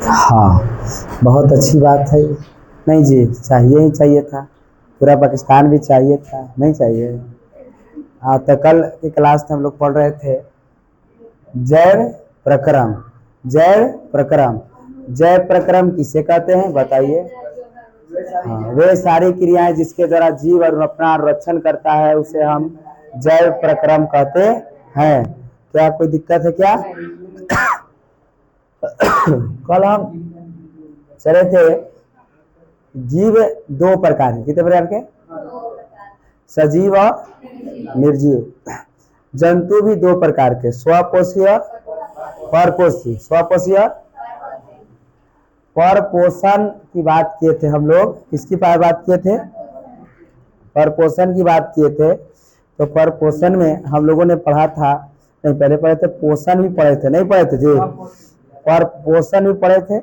हाँ, बहुत अच्छी बात है। नहीं जी, चाहिए ही चाहिए था। पूरा पाकिस्तान भी चाहिए था, नहीं चाहिए। हाँ, तो कल की क्लास में हम लोग पढ़ रहे थे जैव प्रक्रम। जैव प्रक्रम, जैव प्रक्रम किसे कहते हैं बताइए। हाँ, वे सारी क्रियाएं जिसके द्वारा जीव और अपना रक्षण करता है उसे हम जैव प्रक्रम कहते हैं। क्या कोई दिक्कत है क्या? कल हम चले थे जीव दो प्रकार के, कितने प्रकार के? सजीव और निर्जीव। जंतु भी दो प्रकार के, स्वपोषी और परपोषी। स्वपोषी और परपोषण की बात किए थे हम लोग। किसकी बात किए थे? परपोषण की बात किए थे। तो परपोषण में हम लोगों ने पढ़ा था, नहीं पहले पढ़े थे पोषण भी पढ़े थे, नहीं पढ़े थे जी? परपोषण भी पढ़े थे।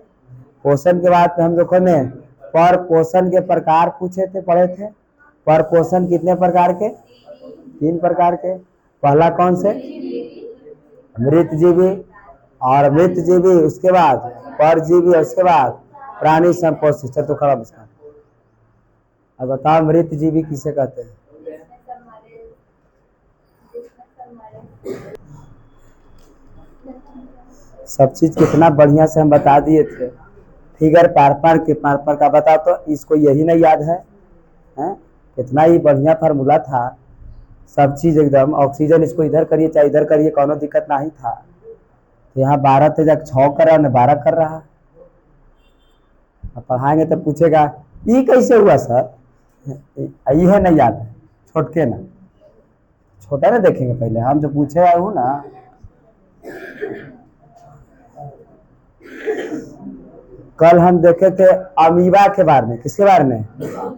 पोषण के बाद हम लोगों ने परपोषण के प्रकार पूछे थे, पढ़े थे। परपोषण कितने प्रकार के? 3 प्रकार के। पहला कौन से? मृतजीवी, और मृतजीवी उसके बाद परजीवी, और उसके बाद प्राणी संपोषी। चल तो खड़ा बस। अब बताओ मृतजीवी किसे कहते हैं? सब चीज कितना बढ़िया से हम बता दिए थे। फिगर पार पार का बता, तो इसको यही नहीं याद है, हैं? कितना ही बढ़िया फार्मूला था। सब चीज एकदम, ऑक्सीजन इसको इधर करिए चाहे इधर करिए, कोनो दिक्कत नहीं था। तो यहाँ 12 थे, जब 6 कर रहा है 12 कर रहा है। अब पढ़ाएंगे तो पूछेगा ये कैसे हुआ सर? ये नहीं याद है, छोटके ना, छोटा ना देखेंगे पहले हम जो पूछे आए हूँ ना। कल हम देखे थे अमीबा के बारे में। किसके बारे में?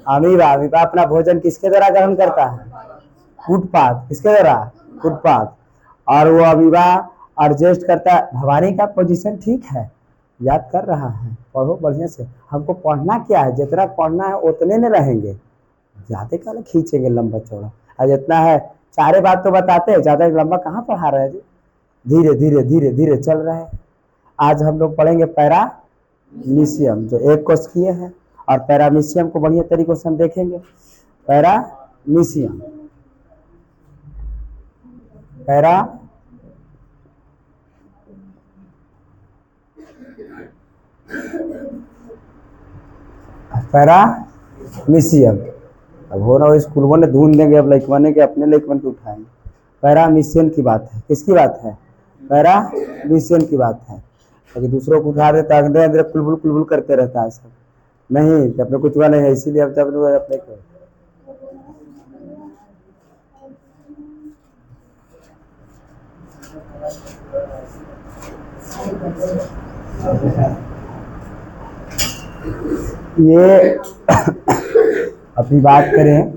अमीबा। अमीबा अपना भोजन किसके द्वारा ग्रहण करता है? फुटपाथ। किसके द्वारा? फुटपाथ। और वो अमीबा एडजस्ट करता है। भवानी का पोजीशन ठीक है, याद कर रहा है, पढ़ो बढ़िया से। हमको पढ़ना क्या है, जितना पढ़ना है उतने में रहेंगे, ज्यादा क्या खींचेंगे लंबा चौड़ा। और जितना है सारे बात तो बताते हैं, ज्यादा लंबा कहाँ पढ़ा रहे हैं जी। धीरे धीरे धीरे धीरे चल रहे हैं। आज हम लोग पढ़ेंगे पैरामीशियम, जो एक कोर्स किए हैं, और पैरामीशियम को बढ़िया तरीकों से हम देखेंगे। Paramecium, paramecium. अब हो रहा हो स्कूलों ने ढूंढ देंगे, अब लइकवाने के अपने लइकवन के उठाएंगे। पैरामीशियम की बात है। किसकी बात है? पैरामीशियम की बात है। अगर दूसरों को उठा देता अंदर अंदर कुलबुल कुलबुल करते रहता है सब। नहीं, अपने कुछ हुआ नहीं है, इसीलिए अब जब अपने को ये अपनी बात करें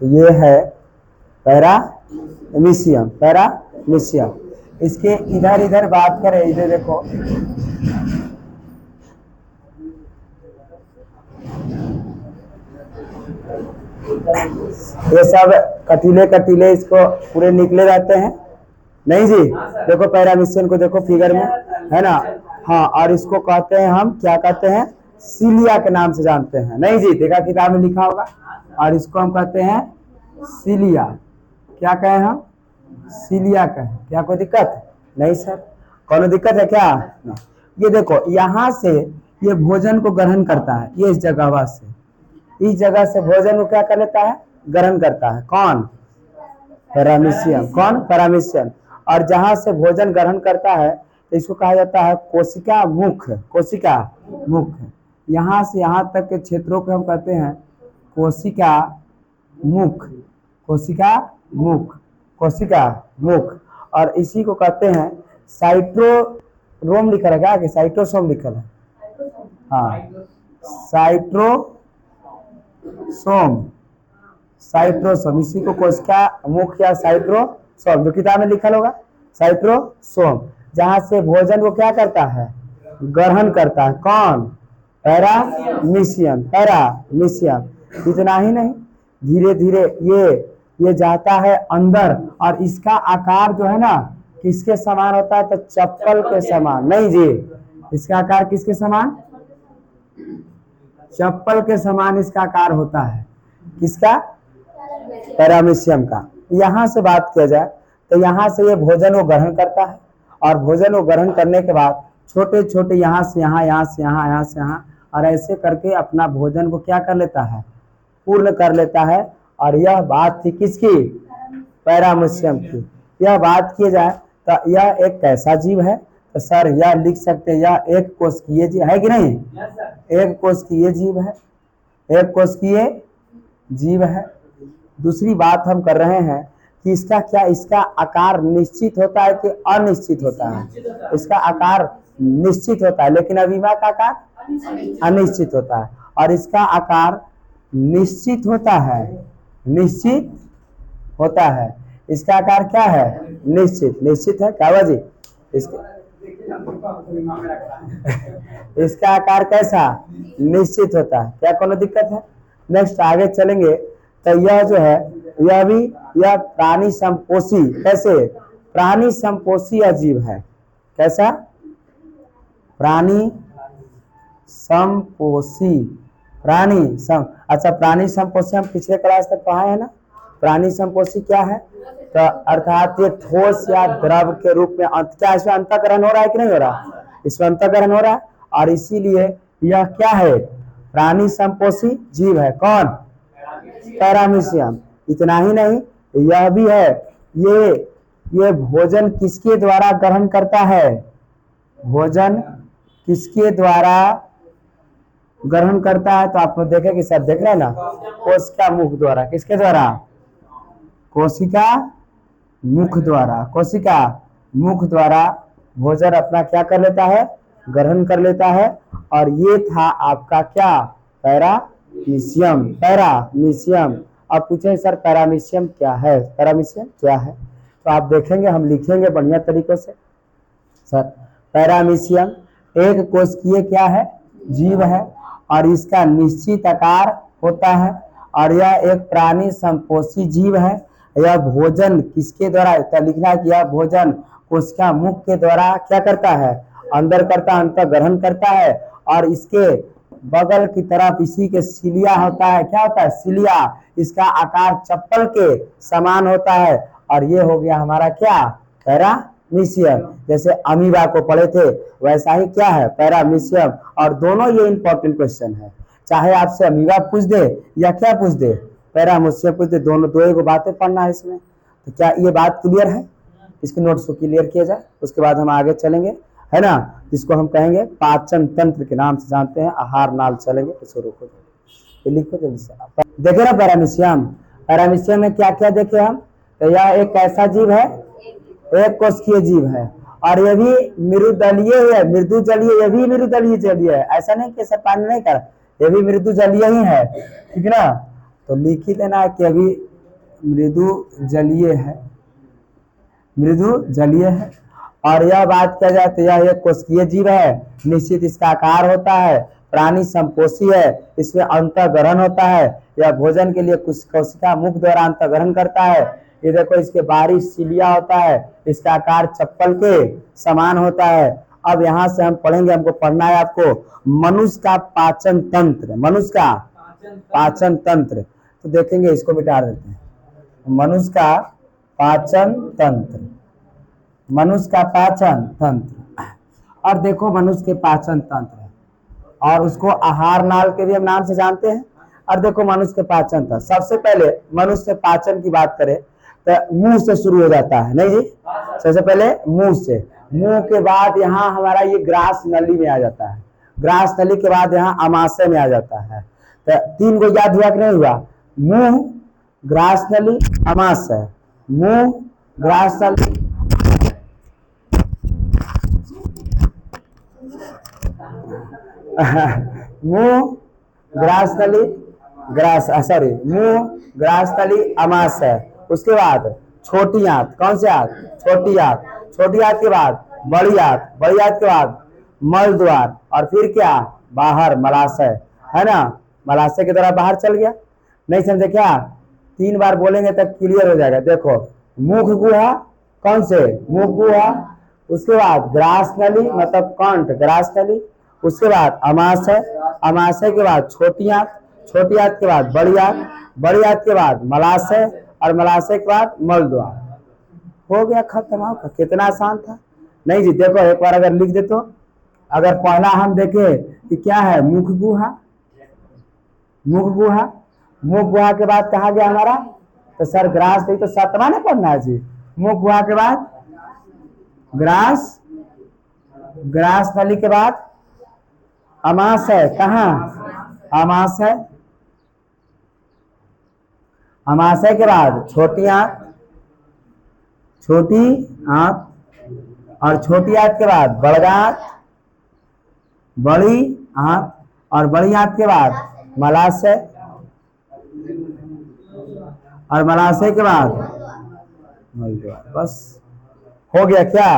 तो ये है पैरामीशियम। पैरामीशियम, इसके इधर इधर बात करें, इधर देखो ये सब कटीले कटीले इसको पूरे निकले रहते हैं, नहीं जी? देखो पैरामीशियम को देखो फिगर में, है ना? हाँ, और इसको कहते हैं हम, क्या कहते हैं? सीलिया के नाम से जानते हैं, नहीं जी? देखा किताब में लिखा होगा। और इसको हम कहते हैं सीलिया। क्या कहें हम? सीलिया कहें। क्या कोई दिक्कत? नहीं सर, कोनो दिक्कत है क्या? नहीं। ये देखो यहाँ से ये भोजन को ग्रहण करता है, ये इस जगह से, इस जगह से भोजन को क्या कर लेता है? ग्रहण करता है। कौन? पैरामीशियम। कौन? पैरामीशियम। और जहां से भोजन ग्रहण करता है तो इसको कहा जाता है कोशिका मुख। कोशिका मुख। यहाँ से यहाँ तक के क्षेत्रों को हम कहते हैं कोशिका मुख। कोशिका मुख, कोशिका मुख। और इसी को कहते हैं साइट्रोरोम। लिखा है क्या? साइट्रोसोम लिखा है? हाँ, साइट्रोसोम। साइट्रोसोम, इसी को कोशिका मुख या साइट्रोसोम, जो किताब में लिखा होगा साइट्रोसोम। जहां से भोजन को क्या करता है? ग्रहण करता है। कौन? पैरामीशियम। पैरामीशियम। इतना ही नहीं, धीरे धीरे ये जाता है अंदर, और इसका आकार जो है ना किसके समान होता है? तो चप्पल के समान। नहीं जी, इसका आकार किसके समान? चप्पल के समान इसका आकार होता है। किसका? पैरामीशियम का। यहाँ से बात किया जाए तो यहाँ से ये भोजन को ग्रहण करता है और भोजन को ग्रहण करने के बाद छोटे छोटे यहाँ से यहाँ, यहाँ से यहाँ, यहाँ से यहाँ, और ऐसे करके अपना भोजन को क्या कर लेता है? पूर्ण कर लेता है। और यह बात थी किसकी? पैरामीशियम की। यह बात की जाए तो यह एक कैसा जीव है? तो सर यह लिख सकते हैं, यह एक कोशिकीय जीव है कि नहीं? एक कोशिकीय जीव है, एक कोशिकीय जीव है। दूसरी बात हम कर रहे हैं कि इसका क्या, इसका आकार निश्चित होता है कि अनिश्चित होता है? इसका आकार निश्चित होता है, लेकिन अमीबा का आकार अनिश्चित होता है। और इसका आकार निश्चित होता है, निश्चित होता है। इसका आकार क्या है? निश्चित। निश्चित है क्या जी? इसका आकार कैसा? निश्चित होता है। क्या कोनो दिक्कत है? नेक्स्ट आगे चलेंगे तो यह जो है, यह भी, यह प्राणी संपोषी। कैसे? प्राणी संपोषी अजीव है। कैसा? प्राणी संपोषी। प्राणी सम अच्छा, प्राणी संपोषी हम पिछले क्लास तक पढ़ाए हैं ना। प्राणी संपोषी क्या है? तो अर्थात ये ठोस या द्रव के रूप में क्या इसमें अंतःकरण हो रहा है कि नहीं हो रहा? इसमें अंतःकरण हो रहा है, और इसीलिए यह क्या है? प्राणी संपोषी जीव है। कौन? पैरामीशियम। इतना ही नहीं, यह भी है, ये भोजन किसके द्वारा ग्रहण करता है? भोजन किसके द्वारा ग्रहण करता है? तो आप देखें कि सर देख रहे हैं ना, कोशिका मुख द्वारा। किसके द्वारा? कोशिका मुख द्वारा। कोशिका मुख द्वारा भोजन अपना क्या कर लेता है? ग्रहण कर लेता है। और ये था आपका क्या? पैरामीशियम। पैरामीशियम। अब पूछे सर पैरामीशियम क्या है? पैरामीशियम क्या है? तो आप देखेंगे, हम लिखेंगे बढ़िया तरीके से। सर पैरामीशियम एक कोशिकीय क्या है? जीव है, और इसका निश्चित आकार होता है, और यह एक प्राणी संपोषी जीव है। यह भोजन किसके द्वारा? तो लिखना है कि यह भोजन कोशिका मुख के द्वारा क्या करता है? अंदर करता, अंतर ग्रहण करता है। और इसके बगल की तरफ इसी के सिलिया होता है। क्या होता है? सिलिया। इसका आकार चप्पल के समान होता है। और ये हो गया हमारा क्या? पैरामीशियम। जैसे अमीबा को पढ़े थे वैसा ही क्या है? पैरामीशियम। और दोनों ये इंपॉर्टेंट क्वेश्चन है, चाहे आपसे अमीबा पूछ दे या क्या पूछ दे, पैरामीशियम पूछ दे, दोनों दो एक बातें पढ़ना है इसमें। तो क्या ये बात क्लियर है? इसके नोट्स को क्लियर किया जाए, उसके बाद हम आगे चलेंगे, है ना। इसको हम कहेंगे पाचन तंत्र के नाम से जानते हैं। आहार नाल चलेंगे। इसको रोको, ये लिखो जल्दी से। देखे ना पैरामीशियम। पैरामीशियम में क्या क्या देखे हम? तो यह एक कैसा जीव है? एक कोशिकीय जीव है, और यह भी मृदुजलीय है। मृदुजलीय, यह भी मृदुजलीय है। ऐसा नहीं कि सब पानी नहीं कर, यह भी मृदुजलीय ही है, ठीक ना। तो लिख ही देना कि अभी मृदुजलीय है, मृदुजलीय है। और यह बात किया जाए तो यह एक कोशिकीय जीव है, निश्चित इसका आकार होता है, प्राणी संपोषी है, इसमें अंतःग्रहण होता है। यह भोजन के लिए कोशिका मुख द्वारा अंतःग्रहण करता है। ये देखो, इसके बाहरी सिलिया होता है, इसका आकार चप्पल के समान होता है। अब यहाँ से हम पढ़ेंगे, हमको पढ़ना है आपको मनुष्य का पाचन तंत्र। मनुष्य का पाचन तंत्र। तो देखेंगे, इसको मिटा देते हैं। मनुष्य का पाचन तंत्र, मनुष्य का पाचन तंत्र। और देखो, मनुष्य के पाचन तंत्र है, और उसको आहार नाल के भी हम नाम से जानते हैं। और देखो मनुष्य के पाचन तंत्र, सबसे पहले मनुष्य पाचन की बात करें तो मुंह से शुरू हो जाता है, नहीं जी। सबसे पहले मुंह से, मुंह के बाद यहाँ हमारा ये ग्रास नली में आ जाता है, ग्रास नली के बाद यहाँ अमाशय में आ जाता है। तो तीन को याद हुआ कि नहीं हुआ? मुंह, ग्रास नली, अमाशय। मुंह, ग्रास नली, मुंह, ग्रास नली, मुंह, ग्रास नली, अमाशय। उसके बाद छोटी आंत। कौन सी आंत? छोटी आंत। छोटी आंत के बाद बड़ी आंत, बड़ी आंत के बाद मल द्वार, और फिर क्या? बाहर मलाशय, है ना। मलाशय के द्वारा बाहर चल गया। नहीं समझे क्या? 3 बार बोलेंगे तब क्लियर हो जाएगा। देखो, मुख गुहा, कौन से, मुख गुहा, उसके बाद ग्रास नली मतलब कंठ ग्रास नली, उसके बाद अमाशय, अमाशय के बाद छोटी आंत, छोटी आंत के बाद बड़ी आंत, बड़ी आंत के बाद मलाशय और मलाशय के बाद मलद्वार। हो गया खत्म। आपका कितना आसान था। नहीं जी देखो एक बार अगर लिख दे तो, अगर पहला हम देखें कि क्या है, मुख गुहा, मुख गुहा, मुख गुहा के बाद कहा गया हमारा, तो सर ग्रास नहीं तो सातवां नहीं पढ़ना है जी। मुख गुहा के बाद ग्रास, ग्रास नली के बाद अमाशय, कहाँ, अमाशय, अमाशय के बाद छोटी आंत, छोटी आंत और छोटी आंत के बाद बड़गांत, बड़ी आंत और बड़ी आंत के बाद मलाशय और मलाशय के बाद मलद्वार। बस हो गया क्या।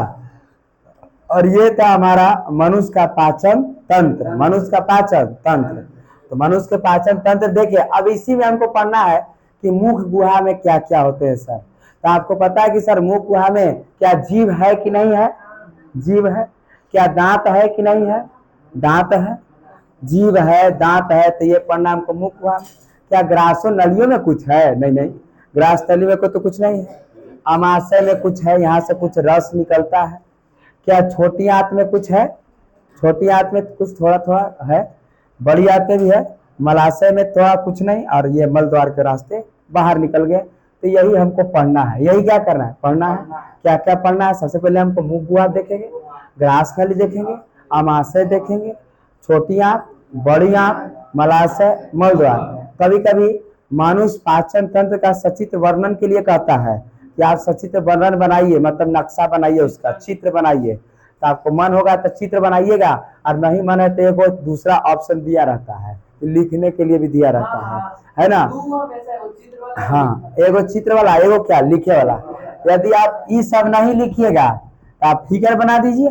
और ये था हमारा मनुष्य का पाचन तंत्र, मनुष्य का पाचन तंत्र। तो मनुष्य के पाचन तंत्र देखिए, अब इसी में हमको पढ़ना है कि मुख गुहा में क्या क्या होते हैं सर। तो आपको पता है कि सर मुख गुहा में क्या जीभ है कि नहीं है, जीभ है। क्या दांत है कि नहीं है, दांत है। जीभ है, दांत है, तो ये पढ़ना हमको मुख गुहा। क्या ग्रासो नलियों में कुछ है, नहीं नहीं, ग्रास नली में कोई तो कुछ नहीं है। अमाशय में कुछ है, यहाँ से कुछ रस निकलता है। क्या छोटी आंत में कुछ है, छोटी आंत में कुछ थोड़ा थोड़ा है, बड़ी आंत में भी है, मलाशय में थोड़ा कुछ नहीं, और ये मलद्वार के रास्ते बाहर निकल गए। तो यही हमको पढ़ना है, यही क्या करना है, पढ़ना है। क्या क्या पढ़ना है, सबसे पहले हमको मुख गुहा देखेंगे, ग्रास नली देखेंगे, अमाशय देखेंगे, छोटी आंत, बड़ी आंत, मलाशय, मलद्वार। कभी कभी मनुष्य पाचन तंत्र का सचित्र वर्णन के लिए कहता है कि आप सचित्र वर्णन बनाइए, मतलब नक्शा बनाइए, उसका चित्र बनाइए। तो आपको मन होगा तो चित्र बनाइएगा, और नहीं मन है तो एगो दूसरा ऑप्शन दिया रहता है, लिखने के लिए भी दिया रहता है ना। हाँ, एगो चित्र वाला, एगो क्या लिखे वाला। यदि आप ये सब नहीं लिखिएगा तो आप फिगर बना दीजिए,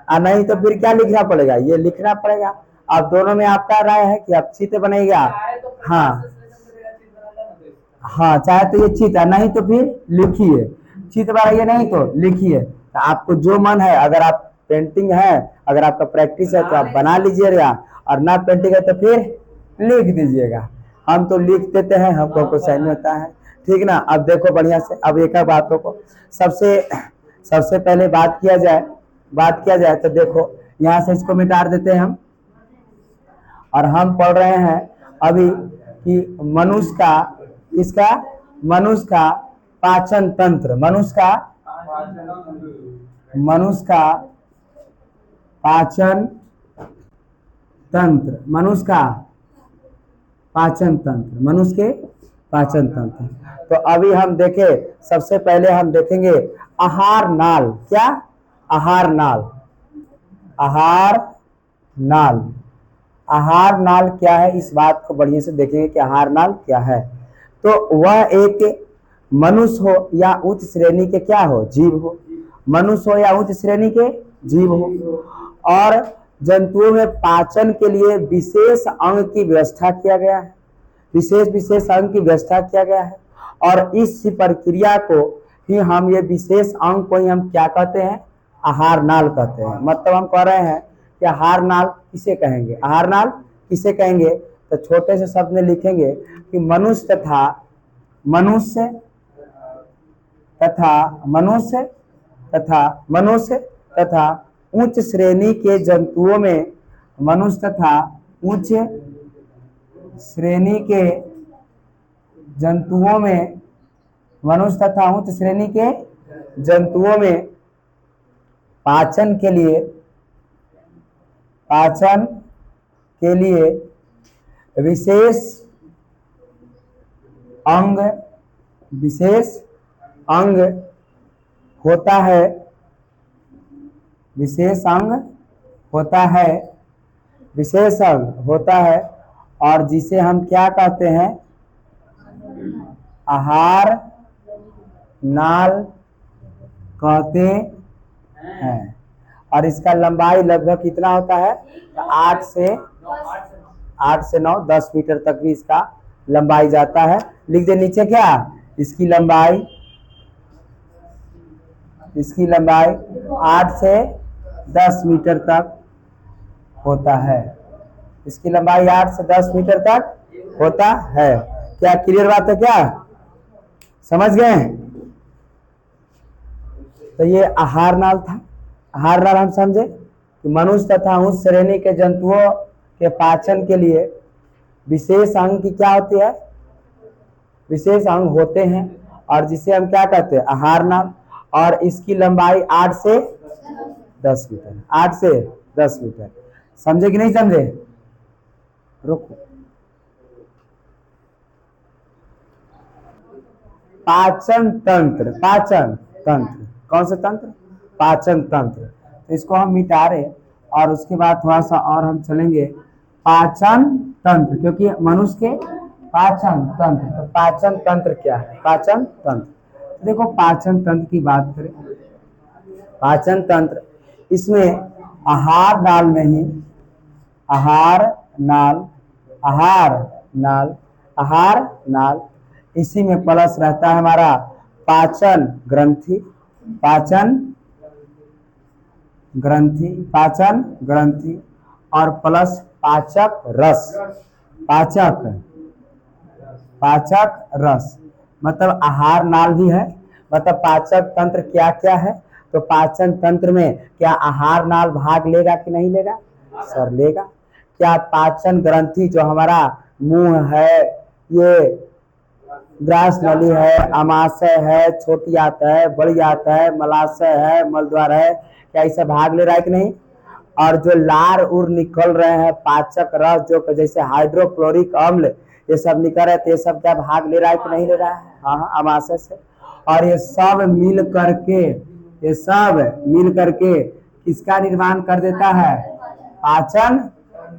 और नहीं तो फिर क्या लिखना पड़ेगा, ये लिखना पड़ेगा। अब दोनों में आपका राय है कि आप चित्र बनेगा। हाँ हाँ, चाहे तो ये चित्र, नहीं तो फिर लिखिए, चित्र बनाइए नहीं तो लिखिए। तो आपको जो मन है, अगर आप पेंटिंग है, अगर आपका प्रैक्टिस है तो आप बना लीजिएगा, और ना पेंटिंग है तो फिर लिख दीजिएगा। हम तो लिख देते हैं, हमको कुछ सही नहीं होता है, ठीक ना। अब देखो बढ़िया से, अब एक बातों को सबसे पहले बात किया जाए तो देखो, यहाँ से इसको मिटा देते हैं हम, और हम पढ़ रहे हैं अभी कि मनुष्य का, इसका मनुष्य का पाचन तंत्र, मनुष्य का पाचन तंत्र, मनुष्य का पाचन तंत्र, मनुष्य के पाचन तंत्र। तो अभी हम देखें, सबसे पहले हम देखेंगे आहार नाल। क्या, आहार नाल, आहार नाल, आहार नाल क्या है, इस बात को बढ़िया से देखेंगे कि आहार नाल क्या है। तो वह एक मनुष्य हो या उच्च श्रेणी के क्या हो, जीव हो, मनुष्य हो या उच्च श्रेणी के जीव हो, और जंतुओं में पाचन के लिए विशेष अंग की व्यवस्था किया गया है, विशेष अंग की व्यवस्था किया गया है। और इस प्रक्रिया को ही हम, ये विशेष अंग को ही हम क्या कहते हैं, आहार नाल कहते हैं। मतलब हम कह रहे हैं कि आहार नाल किसे कहेंगे, आहार नाल किसे कहेंगे। तो छोटे से शब्द में लिखेंगे कि मनुष्य तथा उच्च श्रेणी के जंतुओं में, मनुष्य तथा उच्च श्रेणी के जंतुओं में, मनुष्य तथा उच्च श्रेणी के जंतुओं में पाचन के लिए विशेष अंग होता है, विशेष अंग होता है, और जिसे हम क्या कहते हैं, आहार नाल कहते हैं। और इसका लंबाई लगभग कितना होता है, 8 से 9 10 मीटर तक भी इसका लंबाई जाता है। लिख दे नीचे क्या, इसकी लंबाई इसकी लंबाई 8 से 10 मीटर तक होता है। इसकी लंबाई 8 से 10 मीटर तक होता है। क्या क्लियर बात है? क्या समझ गए? तो ये आहार नाल था। आहार नाल हम समझे कि मनुष्य तथा उस श्रेणी के जंतुओं के पाचन के लिए विशेष अंग की क्या होती है? विशेष अंग होते हैं, और जिसे हम क्या कहते हैं? आहार नाल। और इसकी लंबाई 8 से 10 मीटर, 8 से 10 मीटर। समझे कि नहीं समझे? रुको। पाचन तंत्र, पाचन तंत्र, कौन सा तंत्र? पाचन तंत्र। तो इसको हम मिटा रहे, और उसके बाद थोड़ा सा और हम चलेंगे पाचन तंत्र, क्योंकि मनुष्य के पाचन तंत्र। तो पाचन तंत्र क्या है? पाचन तंत्र, देखो पाचन तंत्र की बात करें, पाचन तंत्र इसमें आहार नाल में ही, आहार नाल, आहार नाल, आहार नाल, इसी में प्लस रहता है हमारा पाचन ग्रंथि, पाचन ग्रंथि, पाचन ग्रंथि, और प्लस पाचक रस, पाचक, पाचक रस। मतलब आहार नाल भी है। मतलब पाचक तंत्र क्या क्या है? तो पाचन तंत्र में क्या आहार नाल भाग लेगा कि नहीं लेगा? सर लेगा। क्या पाचन ग्रंथि जो हमारा मुंह है, ये ग्रास नली है, अमाशय है, छोटी आता है, बड़ी आता है, मलाशय है, मलद्वार है, क्या इसे भाग ले रहा है कि नहीं? और जो लार उर निकल रहे हैं, पाचक रस, जो जैसे हाइड्रोक्लोरिक अम्ल ये सब निकल रहे थे, ये सब क्या भाग ले रहा है कि नहीं ले रहा है? हाँ, अमाशय से। और ये सब मिल करके, ये सब मिल करके किसका निर्माण कर देता है? पाचन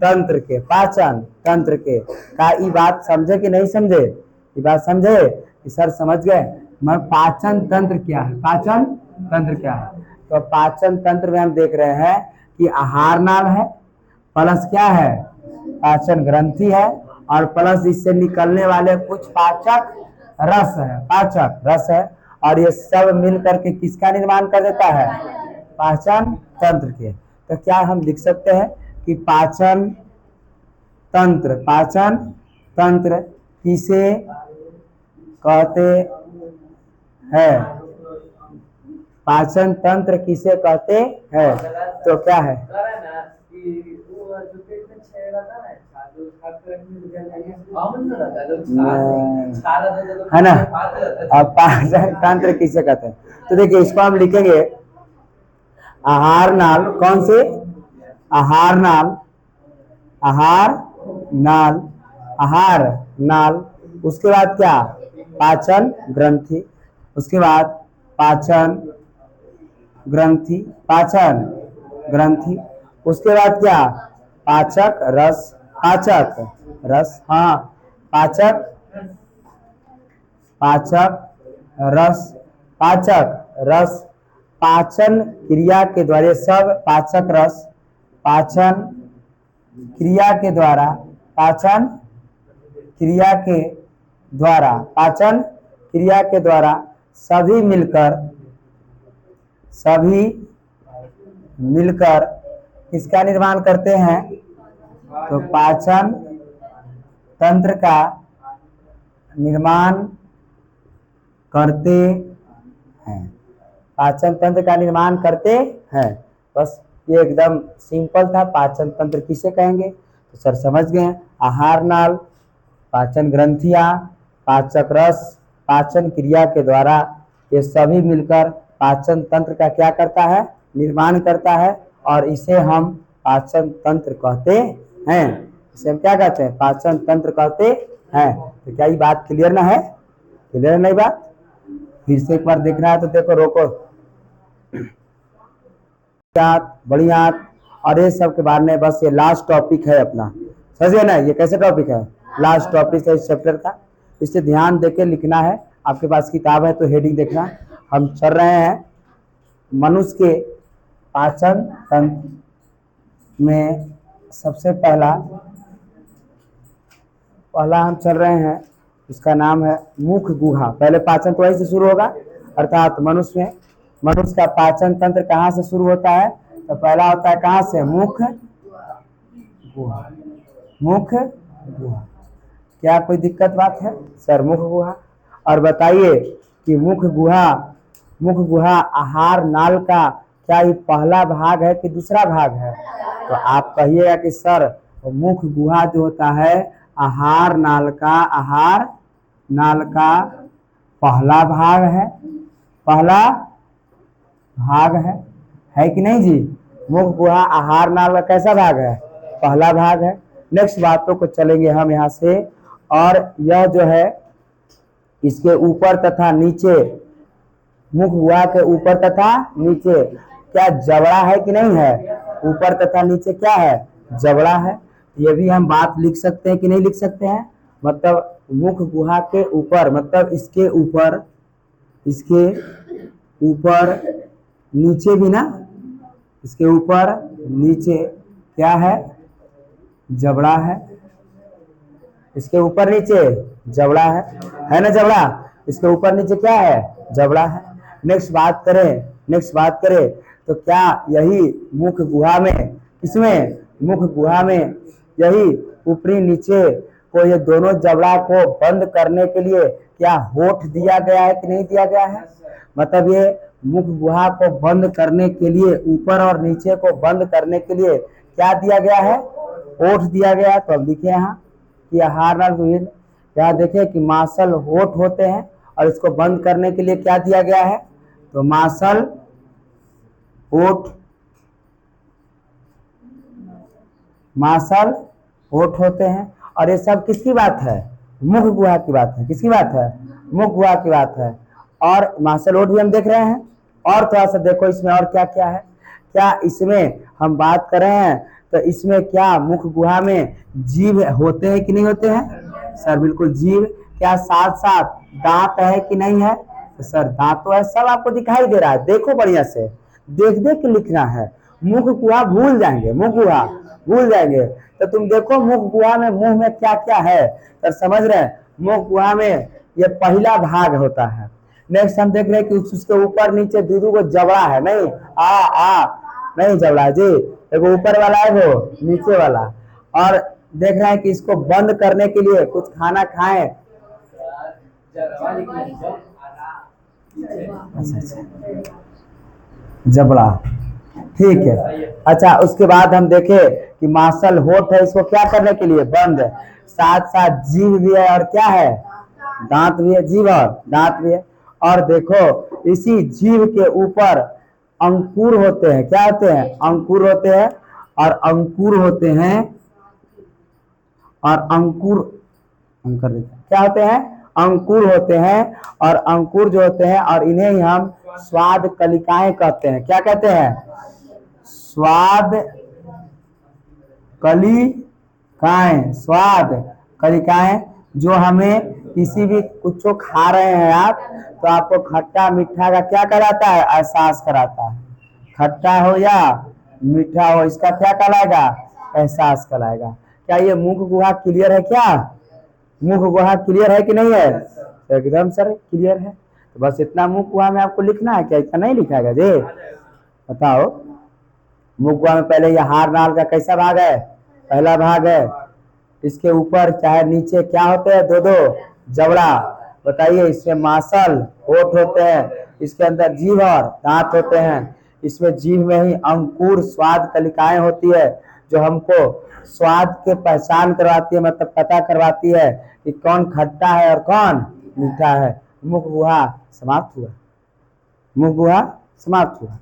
तंत्र के, पाचन तंत्र के। का ये बात समझे कि नहीं समझे? ये बात समझे कि सर समझ गए? मैं पाचन तंत्र क्या है? पाचन तंत्र क्या है? तो पाचन तंत्र में हम देख रहे हैं कि आहार नाल है, प्लस क्या है? पाचन ग्रंथि है, और प्लस इससे निकलने वाले कुछ पाचक रस है, पाचक रस है, और ये सब मिल करके किसका निर्माण कर देता है? पाचन तंत्र के। तो क्या हम लिख सकते हैं कि पाचन तंत्र, पाचन तंत्र किसे कहते हैं? पाचन तंत्र किसे कहते हैं? तो क्या है? है ना? अब पाचन तंत्र किसे कहते हैं? तो देखिए इसको हम लिखेंगे आहार नाल। कौन से? आहार नाल, आहार नाल, आहार नाल। उसके बाद क्या? पाचन ग्रंथि, उसके बाद पाचन ग्रंथि, पाचन ग्रंथि, उसके बाद क्या? पाचक रस, पाचक रस, हाँ पाचक, पाचक रस, पाचक रस, पाचन क्रिया के द्वारा, सब पाचक रस पाचन क्रिया के द्वारा, पाचन क्रिया के द्वारा, पाचन क्रिया के द्वारा सभी मिलकर, सभी मिलकर किसका निर्माण करते हैं? तो पाचन तंत्र का निर्माण करते हैं, पाचन तंत्र का निर्माण करते हैं। बस ये एकदम सिंपल था। पाचन तंत्र किसे कहेंगे? तो सर समझ गए, आहार नाल, पाचन ग्रंथियां, पाचक रस, पाचन क्रिया के द्वारा ये सभी मिलकर पाचन तंत्र का क्या करता है? निर्माण करता है, और इसे हम पाचन तंत्र कहते हैं। इसे हम क्या कहते हैं? पाचन तंत्र कहते हैं। तो क्या ये बात क्लियर ना है? क्लियर नहीं बात? फिर से एक बार देखना है तो देखो, रोको, बड़ी आंत और ये सब के बारे में, बस ये लास्ट टॉपिक है अपना, समझे ना? ये कैसे टॉपिक है? लास्ट टॉपिक है इस चैप्टर का। इसे ध्यान देके लिखना है। आपके पास किताब है तो हेडिंग देखना। हम चल रहे हैं मनुष्य के पाचन तंत्र में। सबसे पहला हम चल रहे हैं, उसका नाम है मुख गुहा। पहले पाचन तो वहीं से शुरू होगा, अर्थात मनुष्य में मनुष्य का पाचन तंत्र कहाँ से शुरू होता है? तो पहला होता है कहाँ से? मुख गुहा। मुख गुहा। क्या कोई दिक्कत बात है सर? मुख गुहा। और बताइए कि मुख गुहा आहार नाल का क्या ये पहला भाग है कि दूसरा भाग है? तो आप कहिएगा कि सर मुख गुहा जो होता है आहार नाल का पहला भाग है, पहला भाग है कि नहीं जी? मुख गुहा आहार नाल का कैसा भाग है? पहला भाग है। नेक्स्ट बातों को चलेंगे हम यहाँ से। और यह जो है इसके ऊपर तथा नीचे, मुख गुहा के ऊपर तथा नीचे क्या जबड़ा है कि नहीं है? ऊपर तथा नीचे क्या है? जबड़ा है। ये भी हम बात लिख सकते हैं कि नहीं लिख सकते हैं? मतलब मुख गुहा के ऊपर, मतलब इसके ऊपर नीचे भी ना, इसके ऊपर नीचे क्या है? जबड़ा है। इसके ऊपर नीचे जबड़ा है ना? जबड़ा इसके ऊपर नीचे क्या है? जबड़ा है। नेक्स्ट बात करें तो क्या यही मुख गुहा में, इसमें मुख गुहा में यही ऊपरी नीचे को, ये दोनों जबड़ा को बंद करने के लिए क्या होठ दिया गया है कि नहीं दिया गया है? मतलब ये मुख गुहा को बंद करने के लिए, ऊपर और नीचे को बंद करने के लिए क्या दिया गया है? होठ दिया गया है। तो अब लिखे यहाँ कि आहार नाल विभिन्न, यहाँ देखें कि मांसल होठ होते हैं और इसको बंद करने के लिए क्या दिया गया है? तो मांसल होठ होते हैं। और ये सब किसकी बात है? मुख गुहा की बात है। किसकी बात है? मुख गुहा की बात है। और मांसल होठ भी हम देख रहे हैं। और थोड़ा सा देखो इसमें और क्या क्या है। क्या इसमें हम बात कर रहे हैं तो इसमें क्या मुख गुहा में जीभ होते हैं कि नहीं होते हैं? सर बिल्कुल जीभ। क्या साथ साथ दांत है कि नहीं है? तो सर दांत तो है, सब आपको दिखाई दे रहा है। देखो बढ़िया से, देख देख के लिखना है। मुख गुहा भूल जाएंगे, मुख गुहा भूल जाएंगे तो तुम देखो मुख गुहा में मुंह में क्या क्या है। सर समझ रहे हैं? मुख गुहा में ये पहला भाग होता है। नेक्स्ट हम देख रहे हैं कि उसके ऊपर नीचे दूधू को जबड़ा है, नहीं नहीं जबड़ा जी, देखो ऊपर वाला है वो नीचे वाला। और देख रहे हैं कि इसको बंद करने के लिए कुछ खाना खाएं। जबड़ा, ठीक है। अच्छा, उसके बाद हम देखें कि मांसल होठ है, इसको क्या करने के लिए? बंद। साथ साथ जीभ भी है और क्या है? दांत भी है। जीभ और दांत भी है। और देखो इसी जीभ के ऊपर अंकुर होते हैं। क्या होते हैं? अंकुर होते हैं। और अंकुर होते हैं, और अंकुर क्या होते हैं? अंकुर होते हैं। और अंकुर जो होते हैं, और इन्हें ही हम स्वाद कलिकाएं कहते हैं। क्या कहते हैं? स्वाद कलिकाएं। स्वाद कलिकाएं जो हमें किसी भी कुछ खा रहे हैं आप, तो आपको खट्टा मीठा का क्या कराता है? एहसास कराता है। खट्टा हो या मीठा हो, इसका क्या कहलाएगा? एहसास कराएगा। क्या ये मुख गुहा क्लियर है? क्या मुख गुहा क्लियर है कि नहीं है? एकदम सर क्लियर है। तो बस इतना मुख गुहा में आपको लिखना है। क्या इतना नहीं लिखाएगा जी? बताओ। मुख गुहा में पहले ये हार नाल का कैसा भाग है? पहला भाग है। इसके ऊपर चाहे नीचे क्या होते हैं? दो दो जबड़ा। बताइए इसमें मांसल होठ होते हैं, इसके अंदर जीभ और दांत होते हैं। इसमें जीभ में ही अंकुर स्वाद कलिकाएं होती है, जो हमको स्वाद के पहचान करवाती है, मतलब पता करवाती है कि कौन खट्टा है और कौन मीठा है। मुख गुहा समाप्त हुआ। मुख गुहा समाप्त हुआ।